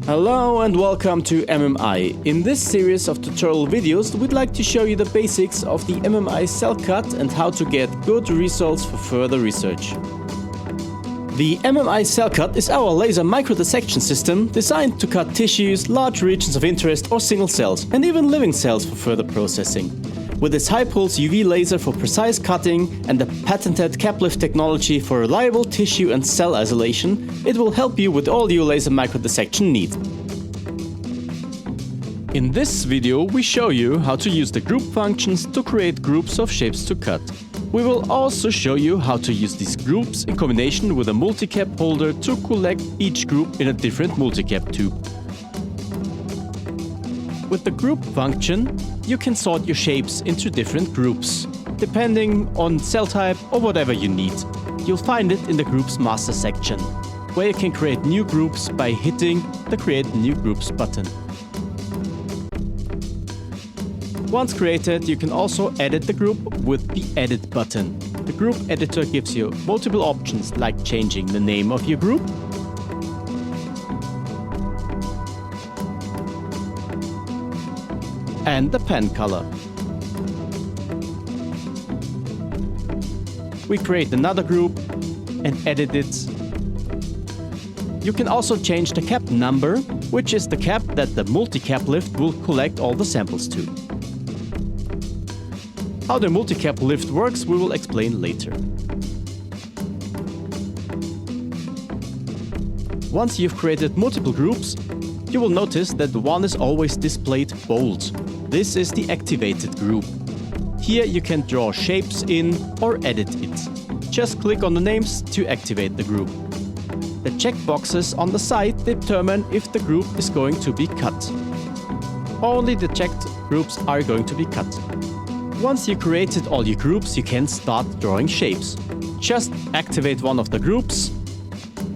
Hello and welcome to MMI. In this series of tutorial videos, we'd like to show you the basics of the MMI CellCut and how to get good results for further research. The MMI CellCut is our laser microdissection system designed to cut tissues, large regions of interest or single cells, and even living cells for further processing. With its high-pulse UV laser for precise cutting and the patented CapLift technology for reliable tissue and cell isolation, it will help you with all your laser microdissection needs. In this video, we show you how to use the group functions to create groups of shapes to cut. We will also show you how to use these groups in combination with a MultiCap holder to collect each group in a different MultiCap tube. With the group function, you can sort your shapes into different groups, depending on cell type or whatever you need. You'll find it in the Groups Master section, where you can create new groups by hitting the Create New Groups button. Once created, you can also edit the group with the Edit button. The group editor gives you multiple options like changing the name of your group, and the pen color. We create another group and edit it. You can also change the cap number, which is the cap that the MultiCap lift will collect all the samples to. How the MultiCap lift works we will explain later. Once you've created multiple groups, you will notice that one is always displayed bold. This is the activated group. Here you can draw shapes in or edit it. Just click on the names to activate the group. The checkboxes on the side determine if the group is going to be cut. Only the checked groups are going to be cut. Once you created all your groups, you can start drawing shapes. Just activate one of the groups,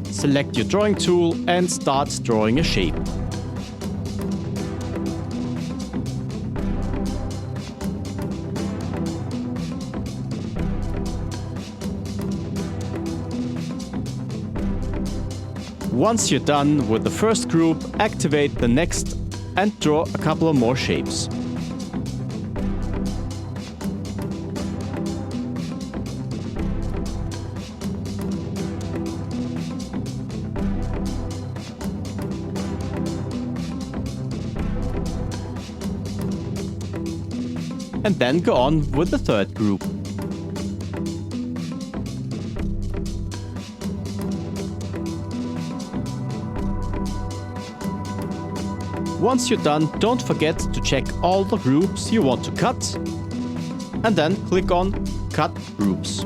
select your drawing tool and start drawing a shape. Once you're done with the first group, activate the next and draw a couple of more shapes. And then go on with the third group. Once you're done, don't forget to check all the groups you want to cut, and then click on Cut Groups.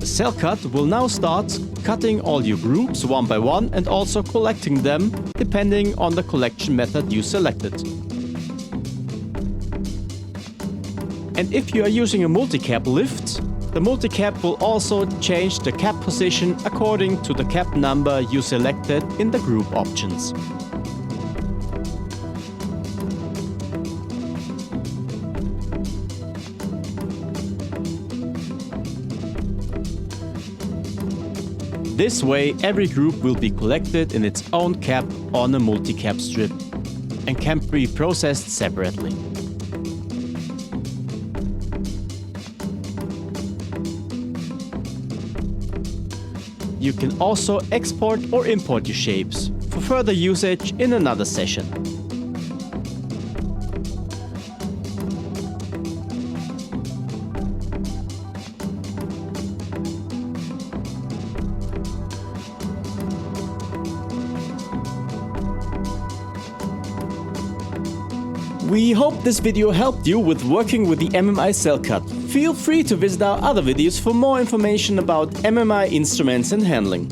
The CellCut will now start cutting all your groups one by one and also collecting them depending on the collection method you selected. And if you are using a MultiCap lift, the MultiCap will also change the cap position according to the cap number you selected in the group options. This way, every group will be collected in its own cap on a MultiCap strip and can be processed separately. You can also export or import your shapes for further usage in another session. We hope this video helped you with working with the MMI CellCut. Feel free to visit our other videos for more information about MMI instruments and handling.